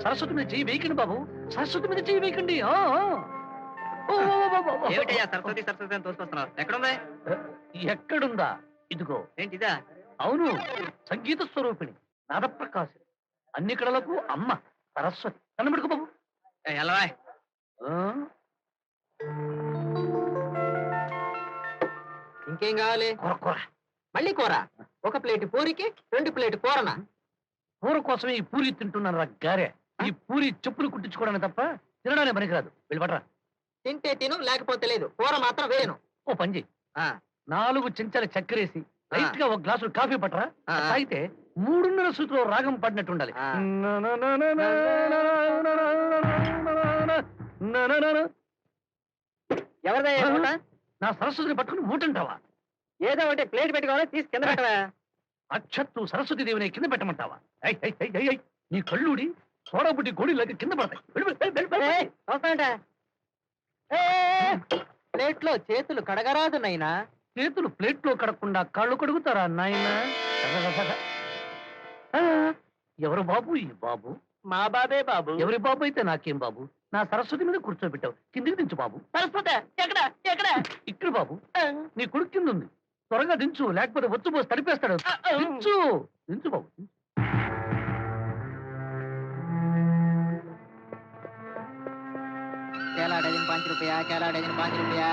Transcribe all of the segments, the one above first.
సరస్వతి మీద చెయ్యి వేయకండి బాబు, సరస్వతి మీద చెయ్యి వేయకండి. ఏమిటయ్యా సరస్వతి సరస్వతి అని తోసుకొస్తున్నావు? ఎక్కడుంది? ఎక్కడుందా? ఇదిగో. ఏంటిదా? అవును, సంగీత స్వరూపిణి, నాదప్రకాశి, అన్ని కళలకు అమ్మ సరస్వతి. కనబడుకో బాబు. ఎలా ఇంకేం కావాలి? కూర కూర. మళ్ళీ కూర? ఒక ప్లేట్ పూరికి 2 ప్లేట్ కూరనా? కూర కోసమే ఈ పూరి తింటున్నాను రా గారే. ఈ పూరి చెప్పులు కుట్టించుకోవడానికి తప్ప తినడానికి పనికిరాదు. వెళ్ళి పడరా. తింటే తిను, లేకపోతే లేదు. కూర మాత్రం వేయను. ఓ పని చెయ్యి, 4 చెంచాల చక్కెరేసి లైట్ గా 1 గ్లాసు కాఫీ పట్టరా. తాగితే 3:30 సూతిలో రాగం పడినట్టు ఉండాలి. ఎవరిదా? నా సరస్వతిని పట్టుకుని మూటంటావా? ఏదో ఒకటి ప్లేట్ పెట్టుకోవాలి, తీసి కింద పెట్టవా? అచ్చత్తు సరస్వతి దేవిని కింద పెట్టమంటావా? నీ కళ్ళుడి సోడాబుడ్డి గోళీలాగా కింద పడతాయి. వస్తాంట. ప్లేట్ లో చేతులు కడగరాదు నైనా. చేతులు ప్లేట్ లో కడగకుండా కాళ్ళు కడుగుతారా నాయనా? ఎవరు బాబు ఈ బాబు? మా బాబే బాబు. ఎవరి బాబు అయితే నాకేం బాబు? నా సరస్వతి మీద కూర్చోబెట్టావు, కిందికి దించు బాబు. సరస్వతి ఎక్కడ ఎక్కడ? ఇక్కడ బాబు, నీ కొడుకు కింద ఉంది. త్వరగా దించు, లేకపోతే వచ్చు పోసి తడిపేస్తాడు. దించు దించు బాబు. కేలా డజన్ 5 రూపాయ, కేలా డజన్ 5 రూపాయ.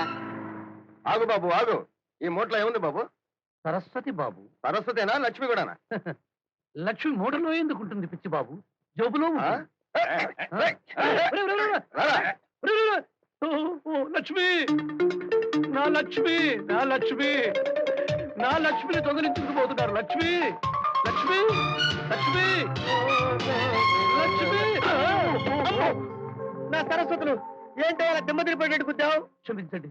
ఆగు బాబు ఆగు. ఈ మూటలో ఏముంది బాబు? సరస్వతి బాబు. సరస్వతేనా, లక్ష్మి కూడానా? లక్ష్మి మూటలో ఎందుకుంటుంది పిచ్చి బాబు? జోబులో ఉంటుంది. లక్ష్మి, నా లక్ష్మి, నా లక్ష్మి, నా లక్ష్మిని దొంగలించుకుపోతున్నారు. లక్ష్మి, లక్ష్మి, లక్ష్మి, లక్ష్మి. నా సరస్వతులు ఏంటో అలా దిమ్మదిరిపోయేట్టు గుద్దావు? క్షమించండి,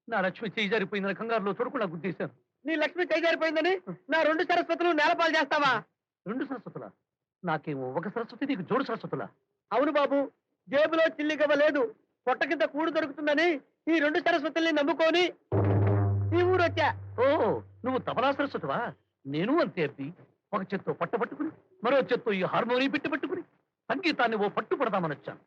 నా లక్ష్మి చేయి జారిపోయిందని కంగారులో చూడకుండా గుద్దేశాను. నీ లక్ష్మి చేజారిపోయిందని నా 2 సరస్వతులు నేలపాలు చేస్తావా? 2 సరస్వతులా? నాకేమో 1 సరస్వతి, నీకు జోడు సరస్వతులా? అవును బాబు, జేబులో చిల్లిగవ్వ లేదు, పొట్ట కింద కూడు దొరుకుతుందని ఈ 2 సరస్వతుల్ని నమ్ముకొని ఈ ఊరు వచ్చా. ఓ, నువ్వు తబలా సరస్వతివా? నేను అంతే అబ్బి. ఒక చేత్తో పట్ట పట్టుకుని మరో చేత్తో ఈ హార్మోనియం పెట్టి పట్టుకుని సంగీతాన్ని ఓ పట్టు పడదామని వచ్చాను.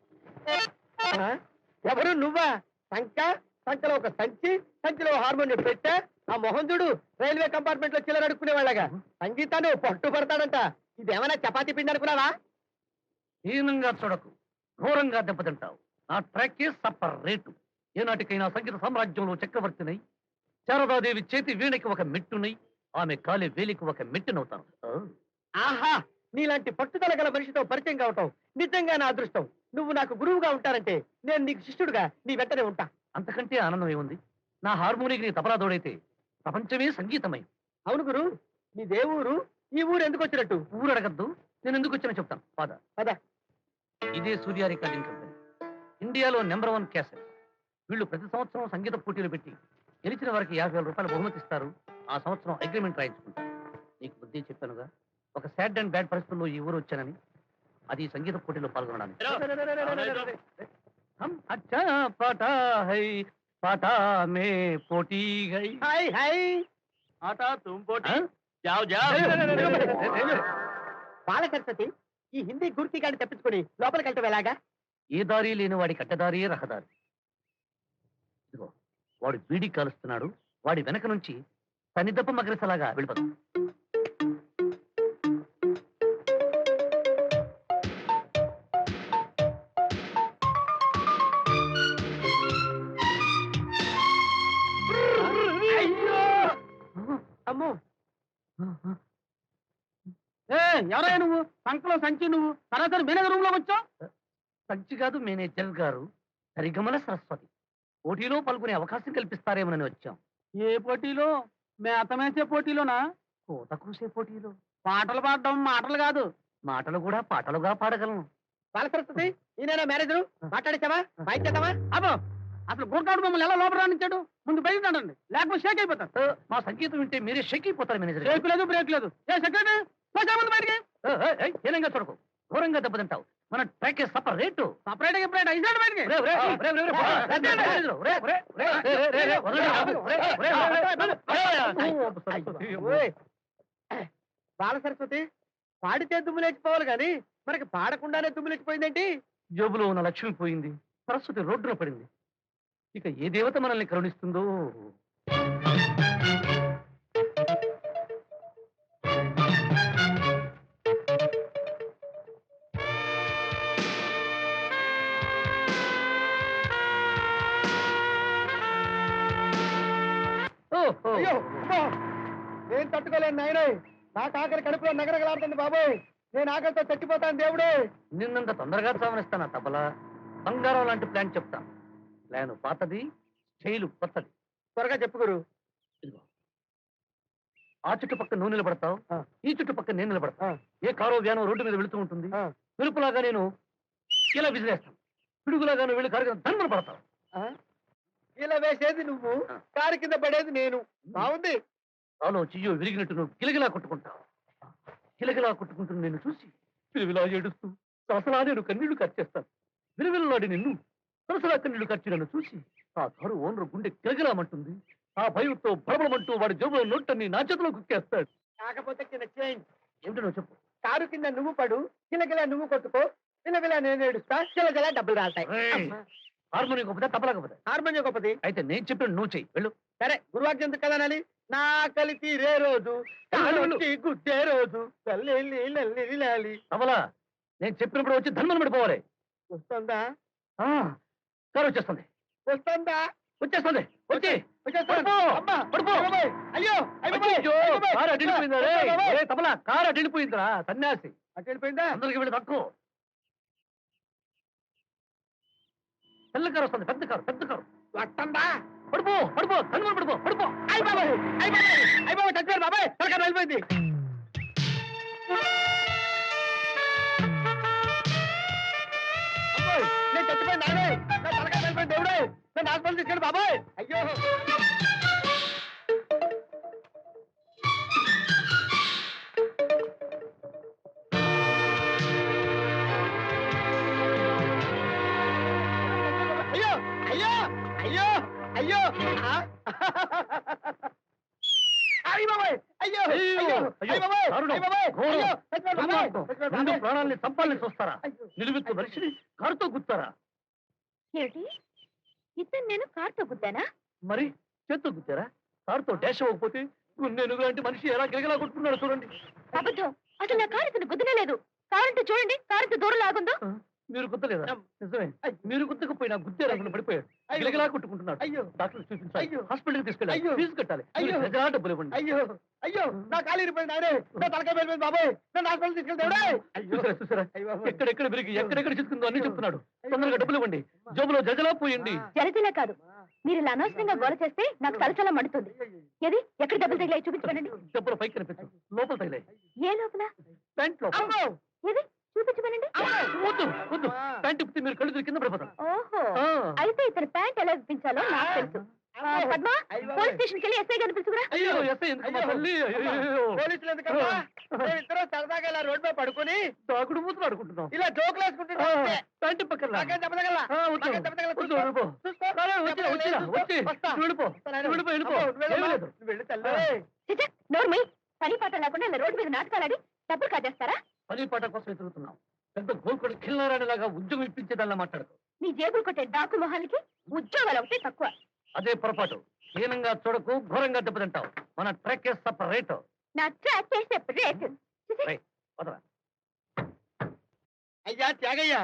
ఎవరు నువ్వా? సంఖ్యలో ఒక సంచి, సంచిలో హార్మోనియం పెట్టా. ఆ మొహం చూడు, రైల్వే కంపార్ట్మెంట్ లో చిల్లర అడుక్కునే వాళ్ళగా సంగీతాన్ని పట్టు పడతాడంట. ఇదేమైనా చపాతీ పిండి అనుకున్నావా? హీనంగా చూడకు, ఘోరంగా దెబ్బతింటావు. నా ట్రాకే సప్పర్ రేటు. ఏనాటికైనా సంగీత సామ్రాజ్యంలో చక్రవర్తినై, శారదాదేవి చేతి వీణకి ఒక మెట్టునై, ఆమె కాలి వేలికి ఒక మెట్టునవుతాను. ఆహా, నీలాంటి పట్టుదల గల మనిషితో పరిచయం కావటం నిజంగా నా అదృష్టం. నువ్వు నాకు గురువుగా ఉంటానంటే నేను నీకు శిష్యుడుగా నీ వెంటనే ఉంటా. అంతకంటే ఆనందం ఏముంది? నా హార్మోనికి నీ తబలా తోడైతే ప్రపంచమే సంగీతమయం. అవును గురు, నీదే ఊరు? ఈ ఊరు ఎందుకు వచ్చినట్టు? ఊరు అడగద్దు, నేను ఎందుకు వచ్చానో చెప్తాను. పద. ఇదే సూర్య రికార్డింగ్ కంపెనీ, ఇండియాలో #1 క్యాసెట్. వీళ్ళు ప్రతి సంవత్సరం సంగీత పోటీలు పెట్టి గెలిచిన వారికి 50,000 రూపాయలు బహుమతి ఇస్తారు. ఆ సంవత్సరం అగ్రిమెంట్ రాయించుకుంటారు. నీకు బుద్ధి చెప్పానుగా, ఒక సాడ్ అండ్ బ్యాడ్ పరిస్థితుల్లో ఈ ఊరు వచ్చానని. అది సంగీత పోటీలో పాల్గొనడానికి. పాటా మే పోటీ గై. బాల సరస్వతి, ఈ హిందీ గుర్తి గాని తప్పించుకొని లోపలికి వెళ్తే ఎలాగా? ఏ దారి లేని వాడి కట్టదారి రహదారి. ఇదిగో, వాడు బీడి కాలుస్తున్నాడు, వాడి వెనక నుంచి తనిదప్ప మగరిసలాగా వెళ్ళిపోతాడు. అమ్మో, ఎవరయ్యా నువ్వు? సంకలో సంచి నువ్వు సరాసరి మేనేజర్ రూమ్ లోకి వచ్చావు? సంచి కాదు మేనేజర్ గారు, సరిగమల సరస్వతి. పోటీలో పాల్గొనే అవకాశం కల్పిస్తారేమోనని వచ్చాం. ఏ పోటీలో? మేతమేసే పోటీలోనా? కోత కూసే పోటీలో. పాటలు పాడడం మాటలు కాదు, మాటలు కూడా పాటలుగా పాడగలను. బాల సరస్వతి, ఈయన మేనేజరు మాట్లాడేసావా? వాయించేద్దామా? అబ్బో, అసలు గుర్కాడు మమ్మల్ని ఎలా లోపల రానిచ్చాడు? ముందు బయట నడండి, లేకపోతే షేక్ అయిపోతారు. మా సంగీతం వింటే మీరే షేక్ అయిపోతారు మేనేజర్. షేక్ లేదు, బ్రేక్ లేదు. ఏ సెక్రటరీ, ముందు బయటికి. హీనంగా చూడకు, ఘోరంగా దెబ్బతింటావు. మన ప్యాకేజ్ సపరేట్. సపరేట్ బయటికి. బాల సరస్వతి, పాడితే దుమ్ము లేచిపోవాలి గాని మనకి పాడకుండానే తుమ్మిలిచ్చిపోయిందేంటి? జేబులో ఉన్న లక్ష్మి పోయింది, సరస్వతి రోడ్డున పడింది. ఇక ఏ దేవత మనల్ని కరుణిస్తుందో. ఓహో. అయ్యో అమ్మో! నేను తట్టుకోలేను నాయనే. నాకు ఆఖరి కడుపులో నగరగలాడుతుంది బాబోయ్. నేను ఆకలితో చచ్చిపోతాను దేవుడు. నిన్నంత తొందరగా చావనిస్తానా తబలా? బంగారం లాంటి ప్లాన్ చెప్తాను. ప్లాన్ పాతది, స్టైలు కొత్తది. త్వరగా చెప్పు గురు. ఇదిగో, ఆ చుట్టుపక్క నువ్వు నిలబడతావు, ఆ. ఈ చుట్టుపక్క నేను నిలబడతా. ఆ. ఏ కారో వ్యానో రోడ్డు మీద వెళుతూ ఉంటుంది. ఆ. వెలుపులాగా నేను ఇలా విసిరేస్తాను, పిడుగులాగా నువ్వు వెళ్ళి కారు ధన్మన పడతావు. ఆ? ఇలా వేసేది నువ్వు, ఆ. కారు కింద పడేది నేను. బాగుంది. కాలో చెయ్యో విరిగినట్టు నువ్వు గిలగిలా కొట్టుకుంటావు. గిలగిలా కొట్టుకుంటున్న నిన్ను చూసి విలువిలా ఏడుస్తూ సరసలా నేను కన్నీళ్లు ఖర్చేస్తాను. విలువిల్లాడి నిన్ను సరసలా కన్నీళ్లు ఖర్చి నన్ను చూసి ఆ కారు ఓనరు గుండె గిలగిలామంటుంది. ఆ భయంతో బడబడమంటూ వాడి జేబులో నోట్టని నా చేతిలో కుక్కేస్తాడు. కాకపోతే చిన్న చేంజ్. ఏమిటో నువ్వు చెప్పు. కారు కింద నువ్వు పడు, కిలకిలా నువ్వు కొట్టుకో, కిలకిలా నేను ఏడుస్తా, కిలకిలా డబ్బులు రాస్తాయి. ఏయ్! హార్మోనియం గొప్పదా తబలా గొప్పదా? హార్మోనియం గొప్పది. అయితే నేను చెప్పిన నువ్వు చెయ్యి వెళ్ళు. సరే, గురువాజ్ఞ ఎందుకు కదా నాలి? నా కలిసి రే రోజు, కాలు వచ్చి గుద్దే రోజు, లల్లి లల్లి లాలి. తబలా నేను చెప్పినప్పుడు వచ్చి ధన్మన పడిపోవాలి. వస్తుందా? ఆ, కారు వచ్చేస్తుంది, వస్తుందా? వచ్చేస్తుంది, వచ్చి వచ్చేస్తాను. పడిపో, అమ్మా, పడిపో. అయ్య బాబోయ్, అయ్యో అయ్య బాబోయ్, అయ్యో, అయ్య బాబోయ్. కారు అడిగిపోయిందా రే? అయ్య బాబోయ్. ఏ తబలా, కారు అడిగిపోయిందిరా సన్యాసి. అటు వెళ్ళిపోయిందా? అందరికి వెళ్ళి తక్కువ. పెద్ద కారు వస్తుంది, పెద్ద కారు, పెద్ద కారు. వస్తుందా? పడిపో, పడిపో, ధన్మన పడిపో, పడిపో. అయ్య బాబాయ్, అయ్య బాబాయ్, అయ్య బాబాయ్, చచ్చిపోయారు బాబాయ్, తలకాయ వెళ్ళిపోయింది. అబ్బోయ్, నేను చచ్చిపోయింది నాయనే, నా తలకాయ వెళ్ళిపోయింది దేవుడే, నన్ను హాస్పిటల్ తీసుకెళ్ళి బాబాయ్. అయ్యో అయ్యో అయ్యో అయ్యో అయ్యో ఆ! అయ్య బాబాయ్, అయ్యో అయ్యో, అయ్యో అయ్యో, అయ్య బాబాయ్, దారుణం, అయ్య బాబాయ్, ఘోరం, అయ్యో, చచ్చిపోయారు బాబాయ్, దుర్మార్గం. చచ్చిపోయారు ముందు బాబాయ్. ప్రాణాల్ని సంపాలని చూస్తారా? అయ్యో. నిలువెత్తు మనిషిని కారుతో గుత్తారా? ఏమిటి ఇతను నేను కార్తో గుద్దానా? మరి చేత్తో గుద్దారా? కారుతో డాష్ అవ్వకపోతే గుండెనుగు లాంటి మనిషి ఎలా గిలగిలా కొట్టుకున్నాడు చూడండి. అబద్ధం, అసలు నా కారు ఇతను గుద్దనే లేదు. కారంటే చూడండి, కారంత దూరం లాగుందో. మీరు గుద్దలేదా? నిజమే, మీరు గుద్దకపోయినా గుద్దే రంగులు పడిపోయాడు, అయ్యో. గిలగిలా కొట్టుకుంటున్నాడు. అయ్యో డాక్టర్ చూపించాలి, అయ్యో. హాస్పిటల్కి తీసుకెళ్ళాలి, అయ్యో. ఫీజు కట్టాలి, అయ్యో. మీరు గజలా డబ్బులు ఇవ్వండి. అయ్యో అయ్యో నా కాలు ఇరిపోయింది నాయనే, నా తలకాయ వెళ్ళిపోయింది బాబాయ్, నన్ను హాస్పిటల్ తీసుకెళ్ళి దేవుడే. అయ్యో చూసారా చూసారా, అయ్య బాబోయ్. ఎక్కడెక్కడ విరిగి ఎక్కడెక్కడ చిక్కుతుందో అన్ని చెప్తున్నాడు. తొందరగా డబ్బులు ఇవ్వండి, జోబులో జజలా పోయండి. జలజల కాదు, మీరు ఇలా అనవసరంగా గోల చేస్తే నాకు తలచలా మండుతుంది. ఏది ఎక్కడ దెబ్బలు తగిలాయి చూపించమనండి. డబ్బులు పైకి కనిపించు, లోపల తగిలాయి, ఏ లోపల? ప్యాంట్ లోపల. అమ్మో! ఏది చూపించమనండి. వద్దు వద్దు, ప్యాంట్ ఇప్పితే మీరు కళ్ళు తిరిగి కింద పడిపోతారు. ఓహో, ఆ. అయితే ఇతను ప్యాంట్ ఎలా విప్పించాలో నాకు తెలుసు. పద్మ, పోలీస్ స్టేషన్కి వెళ్ళి ఎస్ఐ గారిని పిలుచుకురా. అయ్యో ఎస్ఐ ఎందుకు మా తల్లి? అయ్యో. పోలీసులు ఎందుకమ్మా? మేమిద్దరం సరదాగా ఇలా రోడ్ మీద పడుకొని దాగుడు మూతలు ఆడుకుంటున్నాం. ఇలా జోకులు వేసుకుంటున్నాం అంతే. ప్యాంట్ పక్కన నాకేం దెబ్బతగలా? వద్దు నాకేం దెబ్బతగలా? వద్దు, చూసుకో. వెళ్ళిపో. చూసుకో. రాలే, వచ్చిరా, వచ్చిరా, వచ్చి వస్తా. నువ్వు వెళ్ళిపో, నువ్వు వెళ్ళిపో, వెళ్ళిపో. అమ్మో, నువ్వు వెళ్ళమ్మా. ఏమీ లేదు. నువ్వు వెళ్ళు తల్లి. చిచ్చా, నోర్మి, పని పాట లేకుండా ఇలా రోడ్డు మీద నాటకాలాడి డబ్బులు కాజేస్తారా? పని పాట కోసం ఎదుగుతున్నాం. పెద్ద గోల్కొండ కిల్లారాణిలాగా ఉద్యోగం ఇప్పించేదానిలా మాట్లాడుతూ. నీ జేబులు కొట్టే డాకు మొహాలకి ఉద్యోగాలు ఒకటే తక్కువ. అదే పొరపాటు. హీనంగా చూడకు, ఘోరంగా దెబ్బతింటావు. మన ట్రాక్ సపరేట్. నా ట్రాక్ చేసే రేటు. వదరా. అయ్యా త్యాగయ్య,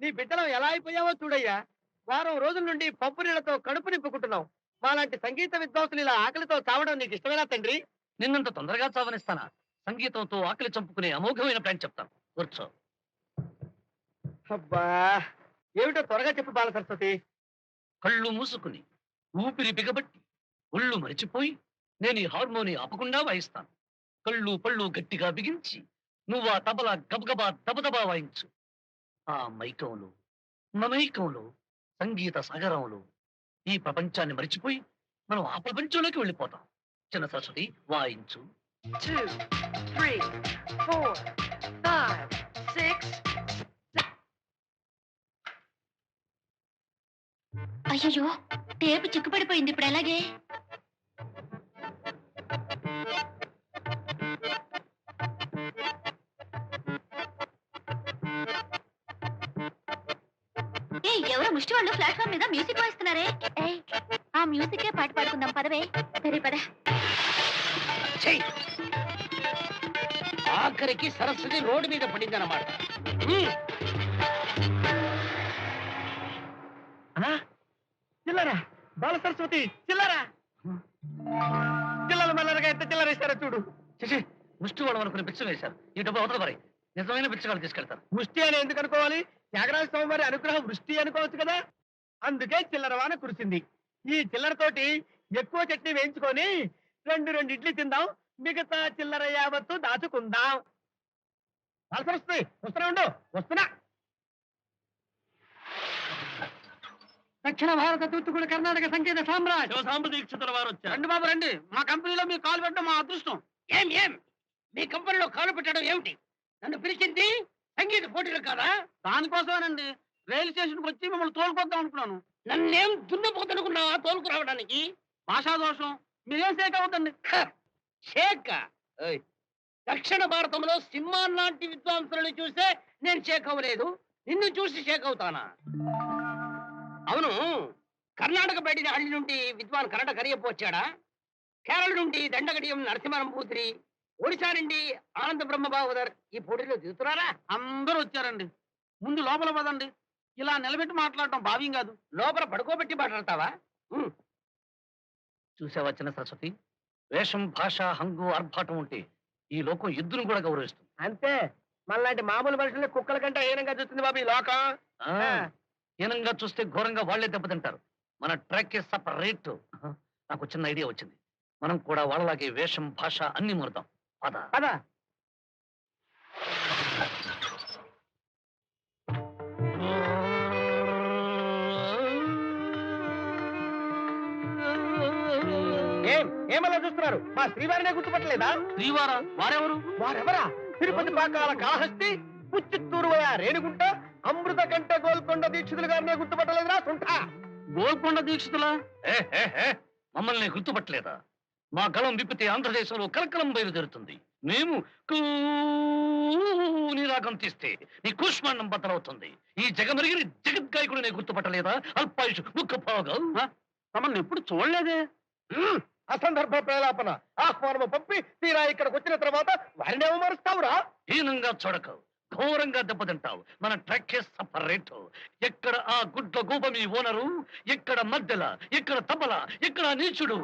నీ బిడ్డలం ఎలా అయిపోయావో చూడయ్యా. వారం రోజుల నుండి పప్పు నీళ్లతో కడుపు నింపుకుంటున్నాం. మాలాంటి సంగీత విద్వాంసులు ఇలా ఆకలితో చావడం నీకు ఇష్టమేనా తండ్రి? నిన్నంత తొందరగా చావనిస్తానా? సంగీతంతో ఆకలి చంపుకునే అమోఘమైన ప్లాన్ చెప్తాను, కూర్చో. అబ్బా, ఏమిటో త్వరగా చెప్పు బాల సరస్వతి. కళ్ళు మూసుకుని ఊపిరి బిగబట్టి ఒళ్ళు మరిచిపోయి నేను ఈ హార్మోని ఆపకుండా వాయిస్తాను. కళ్ళు పళ్ళు గట్టిగా బిగించి నువ్వు ఆ తబలా గబగబా దబదబా వాయించు. ఆ మైకంలో మమైకంలో సంగీత సాగరంలో ఈ ప్రపంచాన్ని మరిచిపోయి మనం ఆ ప్రపంచంలోకి వెళ్ళిపోతాం. చిన్న సరస్వతి వాయించు. 2, 3, 4, 5, 6. అయ్యో, టేపు చిక్కుపడిపోయింది, ఇప్పుడు ఎలాగే? ఎవరో ముష్టి వాళ్ళు ప్లాట్ఫామ్ మీద మ్యూజిక్ వాయిస్తున్నారే. ఏయ్, ఆ మ్యూజికే పాట పాడుకుందాం పదవే. సరే పద. ఆఖరికి సరస్వతి రోడ్డు మీద పడిందన్నమాట. చిల్లరా బాల సరస్వతి చిల్లరా చిల్లల మల్లరగా ఎంత చిల్లర ఇస్తారో చూడు. చేసి ముష్టి వాడు అనుకుని బిచ్చం వేశారు. ఈ డబ్బు అవతల మరి నిజమైన బిచ్చగాళ్ళు తీసుకెళ్తారు. ముష్టి అని ఎందుకు అనుకోవాలి? త్యాగరాజ స్వామి వారి అనుగ్రహం వృష్టి అనుకోవచ్చు కదా. అందుకే చిల్లర వాన కురిసింది. ఈ చిల్లరతోటి ఎక్కువ చట్నీ వేయించుకొని రెండు ఇడ్లీ తిందాం, మిగతా చిల్లర యావత్తు దాచుకుందాం. వస్తుంది వస్తున్నా ఉండు, వస్తున్నా. దక్షిణ భారత తూర్పుగూడ కర్ణాటక సంగీత సామ్రాజ్ శివసాంబ దీక్షితుల వారు వచ్చారు. రండి బాబు రండి. మా కంపెనీలో మీరు కాల్ పెట్టడం మా అదృష్టం. ఏం మీ కంపెనీలో కాలు పెట్టడం ఏమిటి? నన్ను పిలిచింది సంగీత పోటీలు కాదా? దానికోసమేనండి రైలు స్టేషన్కి వచ్చి మిమ్మల్ని తోలుకొద్దాం అనుకున్నాను. నన్నేం దున్నపోతనుకున్నావా తోలుకు రావడానికి? భాషా దోషం. మీరేం సేక అవుతండి. షేక్ దక్షిణ భారతంలో సింహాల్లాంటి విద్వాంసులను చూసే నేను షేక్ అవ్వలేదు. నిన్ను చూసి షేక్ అవుతానా? అవును, కర్ణాటక బయటిన హಳ್ಳಿ నుండి విద్వాన్ కన్నడ కరియప్ప వచ్చాడా? కేరళ నుండి దండగడియం నరసింహనంబూతిరి, ఒడిశా నుండి ఆనంద బ్రహ్మబావదర్ ఈ పోటీలో దిగుతున్నారా? అందరూ వచ్చారండి. ముందు లోపల పదండి. ఇలా నిలబెట్టి మాట్లాడటం భావ్యం కాదు. లోపల పడుకోబెట్టి మాట్లాడతావా? చూసావా చిన్న సరస్వతి, వేషం భాష హంగు ఆర్భాటం ఉంటే ఈ లోకం ఎద్దును కూడా గౌరవిస్తుంది. అంతే, మనలాంటి మామూలు మనుషుల్ని కుక్కల కంటే హీనంగా చూస్తుంది బాబు ఈ లోకం. హీనంగా చూస్తే ఘోరంగా వాళ్లే దెబ్బతింటారు. మన ట్రాక్ సపరేట్. నాకు చిన్న ఐడియా వచ్చింది. మనం కూడా వాళ్ళలాగే వేషం భాష అన్ని మారుతాం. పద పద. ఏమలా చూస్తున్నారు? మా శ్రీవారినే గుర్తుపట్టలేదా? శ్రీవారా? వారెవరు? వారెవరా? తిరుపతి పాకాల కాళహస్తి, పుచ్చిత్తూరు రేణుగుంట, అమృత కంటే గోల్కొండ దీక్షితులు గారినే గుర్తుపట్టలేదురా సుంఠ? గోల్కొండ దీక్షితులా? మమ్మల్ని గుర్తుపట్టలేదా? మా గళం విప్పితే ఆంధ్రదేశంలో కలకలం బయలుదేరుతుంది. మేము రాగం తీస్తే నీ కూష్మాండం బద్దలవుతుంది. ఈ జగమరిగిన జగద్గాయకుడు నేను గుర్తుపట్టలేదా? అల్పాయుషు ముఖపాగా మమ్మల్ని ఎప్పుడు చూడలేదే. అసందర్భ ప్రేలాపన. ఆహ్వానము పంపి తీరా ఇక్కడికి వచ్చిన తర్వాత వారిని అవమరుస్తావురా? హీనంగా చూడకు, ఘోరంగా దెబ్బతింటావు. మన ట్రక్ సపరేట్. ఎక్కడ ఆ గుడ్ల గూబ మీ ఓనరు, ఎక్కడ మధ్యల, ఎక్కడ తబల, ఎక్కడ నీచుడు.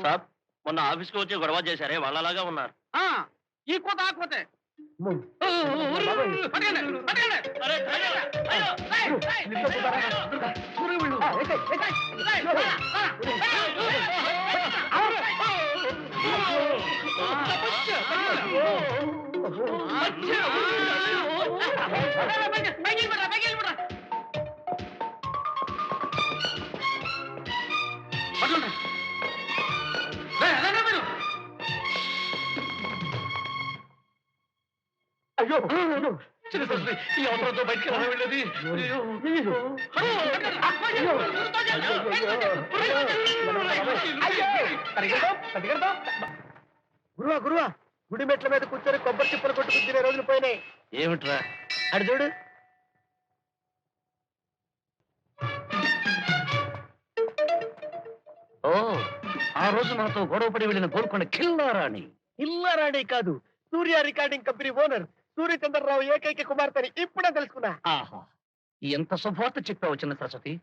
సాబ్, మొన్న ఆఫీస్కి వచ్చి గొడవ చేశారే వాళ్ళలాగా ఉన్నారు. ఈ కోత ఆ కోతే. అయ్యో ఈ అవసరంతో బయటికి ఎలా వెళ్ళేది? గురువా గురువా, గుడి మెట్ల మీద కూర్చొని కొబ్బరి చిప్పలు కొట్టుకుని తినే రోజులు పోయినాయి. ఏమిట్రా? అడు చూడు. ఓ, ఆ రోజు మనతో గొడవపడి వెళ్ళిన గోల్కొండ కిల్లారాణి. ఇల్లారాణి కాదు, సూర్య రికార్డింగ్ కంపెనీ ఓనర్ సూర్యచంద్రరావు ఏకైక కుమార్తెని ఇప్పుడే తెలుసుకున్నా. ఆహా, ఎంత శుభవార్త చెప్పావు చిన్న సరస్వతి.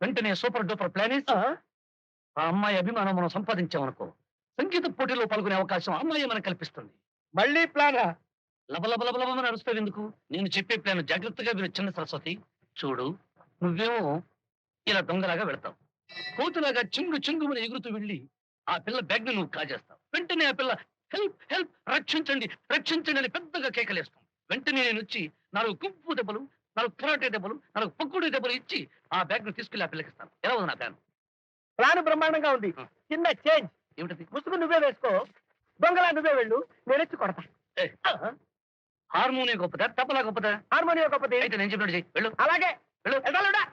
వెంటనే సూపర్ డూపర్ ప్లాన్ వేసి ఆ అమ్మాయి అభిమానం మనం సంపాదించామనుకో, సంగీత పోటీలో పాల్గొనే అవకాశం అమ్మాయి మనకు కల్పిస్తుంది. మళ్ళీ ప్లానా? లబలబలబలమని అరుస్తావు ఎందుకు? నేను చెప్పే ప్లాన్ జాగ్రత్తగా విను చిన్న సరస్వతి. చూడు, నువ్వేమో ఇలా దొంగలాగా వెళతావు, కోతులాగా చెంగుమని ఎగురుతూ వెళ్ళి ఆ పిల్ల బ్యాగ్ ని నువ్వు కాజేస్తావు. వెంటనే ఆ పిల్ల హెల్ప్ హెల్ప్, రక్షించండి రక్షించండి అని పెద్దగా కేకలేస్తాం. వెంటనే నేను వచ్చి 4 కుంపు దెబ్బలు, 4 కరాటే దెబ్బలు, 4 పక్కుడు దెబ్బలు ఇచ్చి ఆ బ్యాగ్ ను తీసుకెళ్లి ఆ పిల్లకిస్తాను. ఎలా ఉంది నా ప్లాన్? ప్లాన్ బ్రహ్మాండంగా ఉంది. చిన్న చేంజ్. ఏమిటది? ముసుగు నువ్వే వేసుకో, దొంగలా నువ్వే వెళ్ళు, నేను వచ్చి కొడతా. హార్మోనియం గొప్పదా, తప్పలా గొప్పదా? హార్మోనియం గొప్పది. అయితే నేను చెప్పినట్టు చెయ్యి. వెళ్ళు. అలాగే వెళ్ళు. వెళ్తానుడా.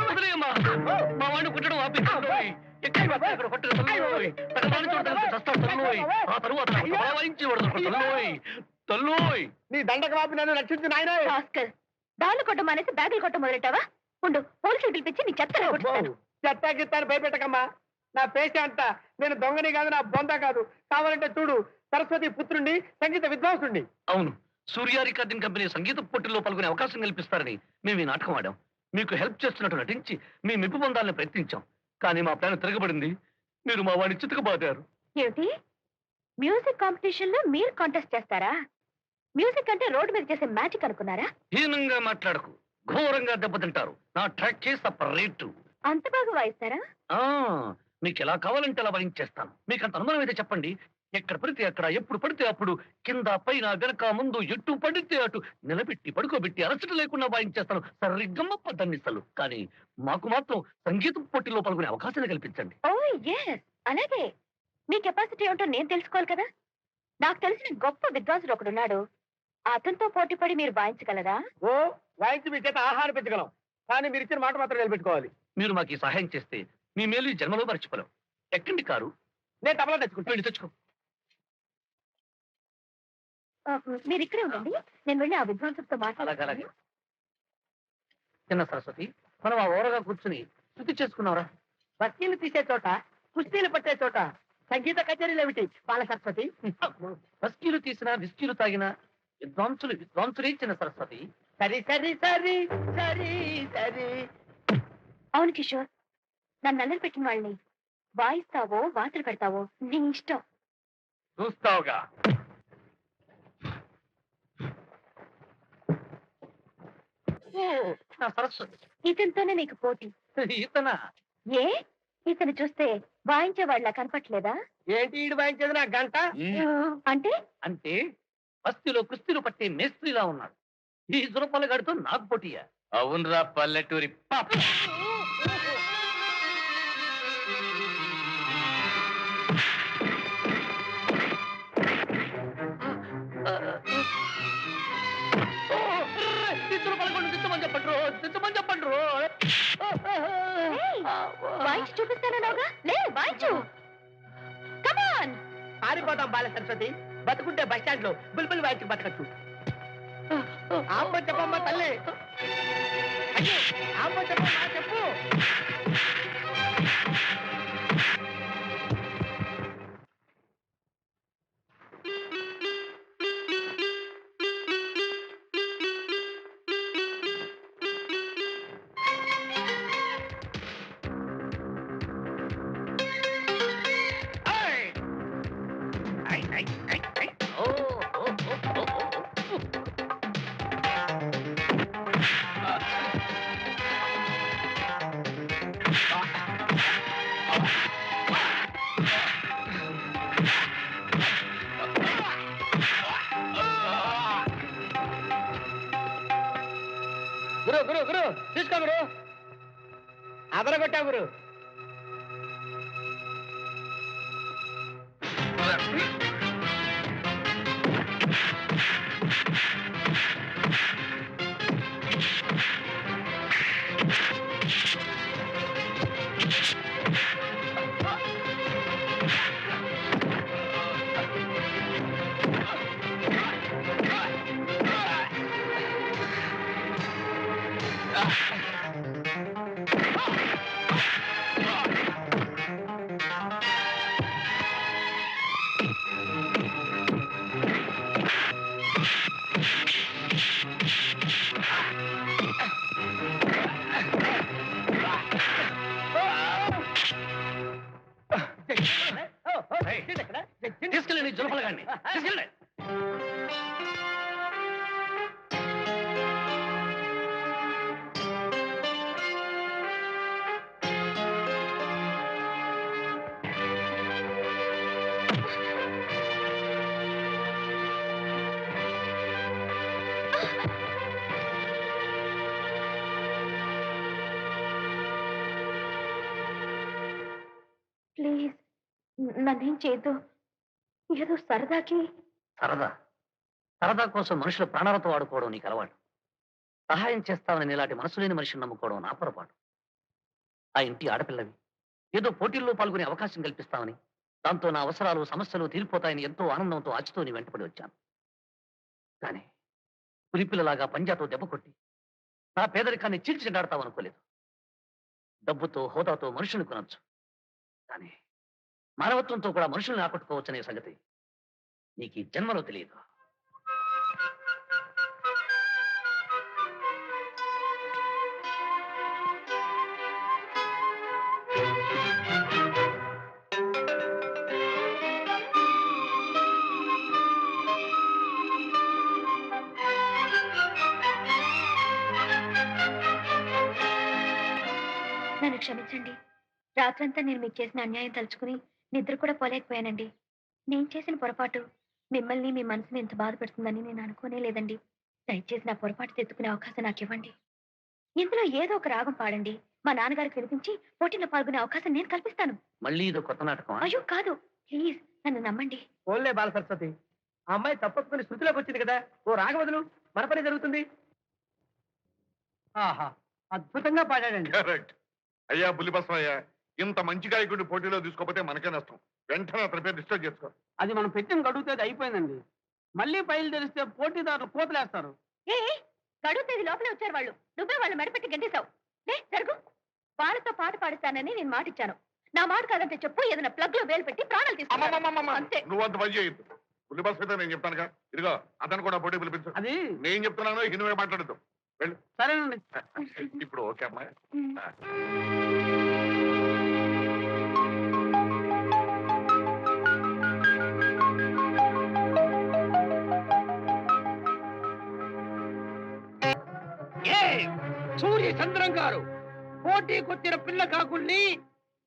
వదిలేయమ్మా. మా వాడిని కుట్టడం ఆపి తల్లోయ్. ఎక్కడికి వస్తే అక్కడ కొట్టరు తల్లోయ్. సగం వాడిని చూడడానికి చస్తాడు తల్లోయ్. ఆ తరువాత నాకు తల వాయించేవాడు తల్లోయ్. తల్లోయ్. నీ దండక వాపి నన్ను రక్షించు నాయన. భాస్కర్ దాళ్ళు కొట్టం మానేసి బ్యాగులు కొట్టం మొదలెట్టావా? ఉండు, పోలీసులు పిలిపించి నీ చెత్త కొట్టాను. చెత్తా గిత్తాను భయపెట్టకమ్మా. నా పేష అంట. నేను దొంగని కాదు, నా బొంద కాదు. కావాలంటే చూడు, సరస్వతి పుత్రుణ్ణి, సంగీత విద్వాంసుణ్ణి. అవును, సూర్య రికార్డింగ్ కంపెనీ సంగీత పోటీల్లో పాల్గొనే అవకాశం కల్పిస్తారని మేము ఈ నాటకం ఆడాం. మీకు హెల్ప్ చేస్తున్నట్టు నటించి మీ మెప్పు పొందాలని ప్రయత్నించాం. కానీ మా ప్లాన్ తిరగబడింది. మీరు మా వాడిని చితకబాదారు. ఏమిటి, మ్యూజిక్ కాంపిటీషన్ లో మీరు కాంటెస్ట్ చేస్తారా? మ్యూజిక్ అంటే రోడ్డు మీద చేసే మ్యాజిక్ అనుకున్నారా? హీనంగా మాట్లాడకు, ఘోరంగా దెబ్బతింటారు. నా ట్రాక్ చేసి సపరేటు. అంత బాగా వాయిస్తారా? మీకు ఎలా కావాలంటే అలా వాయించేస్తాను. మీకు అంత అనుమానం అయితే చెప్పండి. ఎక్కడ పడితే అక్కడ, ఎప్పుడు పడితే అప్పుడు, కింద పైన వెనక ముందు, ఎటు పడితే అటు నిలబెట్టి పడుకోబెట్టి అలసట లేకుండా వాయించేస్తాను. సరిగ్గమ్మ పద్దన్నిస్తలు. కానీ మాకు మాత్రం సంగీతం పోటీలో పాల్గొనే అవకాశాన్ని కల్పించండి. ఓ ఎస్, అలాగే. మీ కెపాసిటీ ఏమిటో నేను తెలుసుకోవాలి కదా. నాకు తెలిసిన గొప్ప విద్వాంసుడు ఒకడున్నాడు. అతనితో పోటీ పడి మీరు వాయించగలరా? ఓ వాయించి మీ చేత ఆహారం పెంచగలం. కానీ మీరు ఇచ్చిన మాట మాత్రం నిలబెట్టుకోవాలి. మీరు మాకు ఈ సహాయం చేస్తే మీ మేలు ఈ జన్మలో మర్చిపోలేం. ఎక్కండి కారు. నేను తబలా తెచ్చుకుంటాను. వెళ్ళి తెచ్చుకో. మీరు ఇక్కడే ఉండండి, నేను వెళ్ళి ఆ విద్వాంసుడితో అలాగే మాట్లాడాలి. చిన్న సరస్వతి, మనం ఆ ఓరగా కూర్చుని శృతి చేసుకున్నావురా. బస్తీలు తీసే చోట, కుస్తీలు పట్టే చోట సంగీత కచేరీలు ఏమిటి బాల సరస్వతి? బస్కీలు తీసినా విస్కీలు తాగినా విద్వాంసులే చిన్న సరస్వతి. సరి సరి సరి సరి సరి. అవును కిషోర్, నన్ను అల్లరి పెట్టిన వాళ్ళని వాయిస్తావో వాతలు పెడతావో నీ ఇష్టం. చూస్తావుగా. ఓ, నా సరస్వతి. ఇతనితోనే నీకు పోటీ. ఇతనా? ఏ, ఇతను చూస్తే వాయించే వాళ్ళ కనపట్లేదా? ఏంటి ఈడు వాయించేది నా గంట? అంటే అంటే బస్తీలో కుస్తీలు పట్టే మేస్త్రిలా ఉన్నాడు. ఈ జురపలగాడితో నాకు పోటీయా? అవునరా పల్లెటూరి పాప. వాయించి చూపిస్తానన్నావుగా, లే వాయించు. కమాన్. పారిపోతాం బాల సరస్వతి. బతుకుంటే బస్ స్టాండ్ లో బుల్బుల్ వాయించి బతకచ్చు. ఆప చెప్పమ్మా తల్లి. అయ్యో, ఆప చెప్పమ్మా చెప్పు. గురు గురు గురు తీసుకో గురు. అదరగొట్టా గురు. తీసుకెళ్ళండి జులపలగాడిని, తీసుకెళ్ళండి. ప్లీజ్ నన్నేం చేయొద్దు. ఏదో సరదాకి. సరదా కోసం మనుషుల ప్రాణాలతో ఆడుకోవడం నీకు అలవాటు. సహాయం చేస్తామని ఇలాంటి మనసు లేని మనిషిని నమ్ముకోవడం నా పొరపాటు. ఆ ఇంటి ఆడపిల్లవి ఏదో పోటీల్లో పాల్గొనే అవకాశం కల్పిస్తామని, దాంతో నా అవసరాలు సమస్యలు తీరిపోతాయని ఎంతో ఆనందంతో ఆచితో నీ వెంటపడి వచ్చాను. కానీ పులిపిల్లలాగా పంజాతో దెబ్బ కొట్టి నా పేదరికాన్ని చీల్చిడాడతావనుకోలేదు. డబ్బుతో హోదాతో మనుషుల్ని కొనొచ్చు, కానీ మానవత్వంతో కూడా మనుషుల్ని ఆకట్టుకోవచ్చనే సంగతి నీకు ఈ జన్మలో తెలియదు. నన్ను క్షమించండి. రాత్రంతా నేను మీకు చేసిన అన్యాయం తలుచుకుని నిద్ర కూడా పోలేకపోయానండి. నేను చేసిన పొరపాటు మిమ్మల్ని మీ మనసుని ఎంత బాధ పెడుతుందని నేను అనుకోనే లేదండి. దయచేసి నా పొరపాటు తెచ్చుకునే అవకాశం నాకు ఇవ్వండి. ఇందులో ఏదో ఒక రాగం పాడండి. మా నాన్నగారికి వినిపించి పోటీలో పాల్గొనే అవకాశం నేను కల్పిస్తాను. మళ్ళీ ఇదో కొత్త నాటకం. అయ్యో కాదు, ప్లీజ్ నన్ను నమ్మండి. ఓన్లే బాల సరస్వతి, ఆ అమ్మాయి తప్పకుండా శృతిలోకి వచ్చింది కదా, ఓ రాగవదులు మన పని జరుగుతుంది. ఆహా, అద్భుతంగా పాడాడండి. కరెక్ట్. అయ్యా బుల్లిబసవయ్యా, ఇంత మంచి గాయకుడిని పోటీలో తీసుకోకపోతే మనకే నష్టం. వెంటనే అతని పేరు రిజిస్టర్ చేసుకో. అది మనం పెట్టిన గడువుతో అది అయిపోయిందండి. మళ్ళీ ఫైల్ తెరిస్తే పోటీదారులు కోతలేస్తారు. ఏ గడువు తేదీ లోపలే వచ్చారు వాళ్ళు. నువ్వే వాళ్ళు మెడపెట్టి గంటేశావు. లే జరుగు. వాళ్ళతో పాట పాడిస్తానని నేను మాట ఇచ్చాను. నా మాట కాదంటే చెప్పు, ఏదైనా ప్లగ్ లో వేలు పెట్టి ప్రాణాలు తీసుకున్నాను అంతే. నువ్వు అంత పని చేయొద్దు. బుల్లిబసవైతే నేను చెప్తానుగా. ఇదిగో అతను కూడా పోటీ పిలిపించు. అది నేను చెప్తున్నాను, హినువే మాట్లాడద్దు. వెళ్ళు. సరేనండి. ఇప్పుడు ఓకే అమ్మాయి. సూర్య చంద్రం గారు పోటీకొచ్చిన పిల్ల కాకుల్ని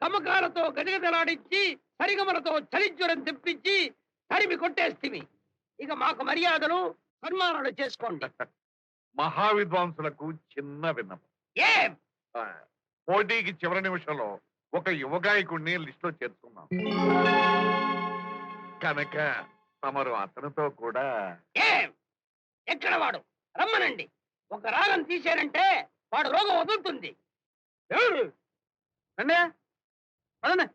తమకాలతో గజగజలాడించి సరిగమలతో చలిజ్వరం తెప్పించి తరిమి కొట్టేస్తివి. ఇక మాకు మర్యాదలు సన్మానాలు చేసుకోండి. మహావిద్వాంసులకు చిన్న విన్నపం. ఏం పోటీకి చివరి నిమిషంలో ఒక యువ గాయకుడిని లిస్టులో చేర్చుకున్నాం కనుక తమరు అతనితో కూడా. ఏం ఎక్కడ వాడు? రమ్మనండి. ఒక రాగం తీశారంటే వాడు రోగం వదులుతుంది. రండి, పదండి.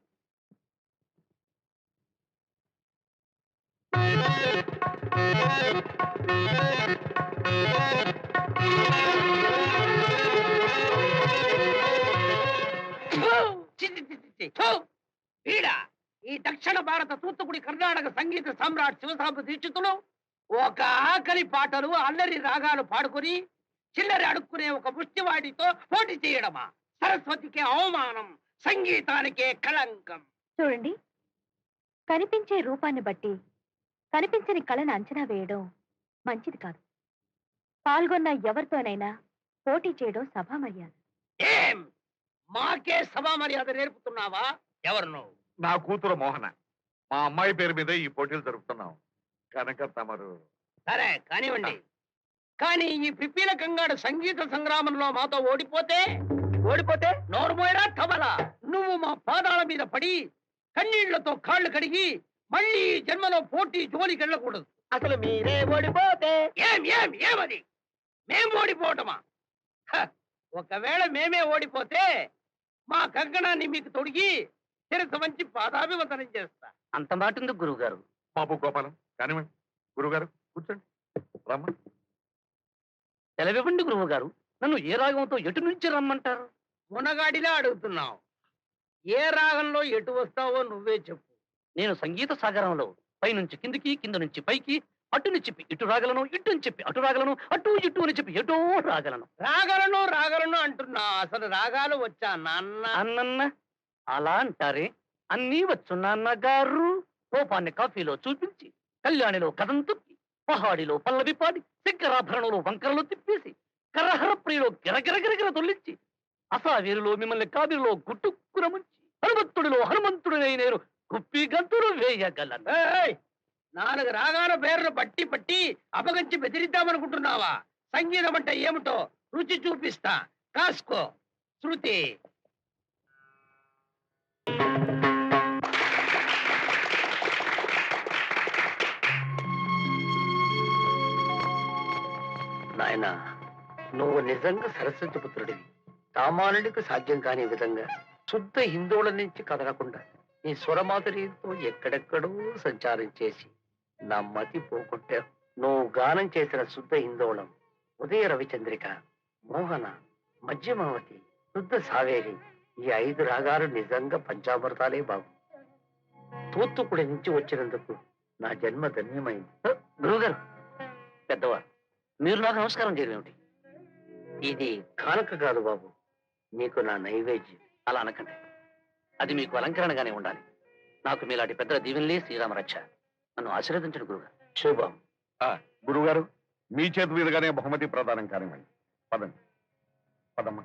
వీడా ఈ దక్షిణ భారత తూత్తుకుడి కర్ణాటక సంగీత సమ్రాట్ శివసాంబ దీక్షితులు ఒక ఆకలి పాటలు అల్లరి రాగాలు పాడుకుని చిల్లరి అడుక్కునే ఒక ముష్టివాడితో పోటీ చేయడమా? సరస్వతికి అవమానం, సంగీతానికే కళంకం. చూడండి, కనిపించే రూపాన్ని బట్టి కనిపించని కళను అంచనా వేయడం మంచిది కాదు. పాల్గొన్న ఎవరితోనైనా పోటీ చేయడం సభా మర్యాద. ఏం మాకే సభా మర్యాద నేర్పుతున్నావా? ఎవరు నువ్వు? నా కూతురు మోహన. మా అమ్మాయి పేరు మీద ఈ పోటీలు జరుపుతున్నాం కనుక తమరు. సరే కానివ్వండి. కానీ ఈ పిప్పిల కంగాడు సంగీత సంగ్రామంలో మాతో ఓడిపోతే నోరు మోయరా తబలా. నువ్వు మా పాదాల మీద పడి కన్నీళ్లతో కాళ్ళు కడిగి మళ్ళీ ఈ జన్మలో పోటీ జోలికి వెళ్ళకూడదు. అసలు మీరే ఓడిపోతే ఏమది? మేం ఓడిపోవటమా? ఒకవేళ మేమే ఓడిపోతే మా కంకణాన్ని మీకు తొడిగి శిరస వంచి పాదాభివందనం చేస్తా. అంత మాట ఎందుకు గురువు గారు? బాబు గోపాలం కానివ్వండి. గురుగారు కూర్చోండి. రమ్మ. సెలవివ్వండి గురువు గారు. నన్ను ఏ రాగంతో ఎటు నుంచి రమ్మంటారు? మునగాడిలా అడుగుతున్నావు. ఏ రాగంలో ఎటు వస్తావో నువ్వే చెప్పు. నేను సంగీత సాగరంలో పైనుంచి కిందికి, కింద నుంచి పైకి, అటుని చెప్పి ఇటు రాగలను, ఇటుని చెప్పి అటు రాగలను, అటు ఇటు అని చెప్పి ఎటో రాగలను. రాగలను అంటున్నా. అసలు రాగాలు వచ్చా నాన్న? అన్నన్న అలా అంటారే. అన్నీ వచ్చు నాన్నగారు. కోపాన్ని కాఫీలో చూపించి, కళ్యాణిలో కథం తొక్కి, పహాడిలో పల్లవి పాడి, శంకరాభరణంలో వంకరలు తిప్పేసి, కరహర ప్రియులో గిరగిరగిరగిర తొల్లించి, అసావీరులో మిమ్మల్ని కావిరిలో గుట్టుక్కున ముంచి, హనుమంతుడిలో హనుమంతుడినై నేను కుప్పి గంతులు వేయగలను. 4 రాగాల పేర్లు పట్టి పట్టి అపగంచి బెదిరిద్దామనుకుంటున్నావా? సంగీతం అంటే ఏమిటో రుచి చూపిస్తా. కాసుకో. శృతి. నాయనా, నువ్వు నిజంగా సరస్వతి పుత్రుడివి. సామాన్యుడికి సాధ్యం కాని విధంగా శుద్ధ హిందువుల నుంచి కదలకుండా నీ స్వరమాధుర్యంతో ఎక్కడెక్కడో సంచారం చేసి నా మతి పోగొట్టావు. నువ్వు గానం చేసిన శుద్ధ హిందోళం ఉదయ రవిచంద్రిక, మోహన, మధ్యమావతి, శుద్ధ సావేరి, ఈ 5 రాగాలు నిజంగా పంచామృతాలే బాబు. తూత్తుకుడి నుంచి వచ్చినందుకు నా జన్మ ధన్యమైంది. గురువుగారు, పెద్దవారు, మీరు నాకు నమస్కారం చేయడం ఏమిటి? ఇది కానుక కాదు బాబు, నీకు నా నైవేద్యం. అలా అనకండి, అది మీకు అలంకరణగానే ఉండాలి. నాకు మీలాంటి పెద్దల దీవెనలే శ్రీరామ రక్ష. నన్ను ఆశీర్వదించండి గురుగారు. శుభం. గురుగారు, మీ చేతి మీదుగానే బహుమతి ప్రదానం కానివ్వండి. పదండి, పదమ్మా.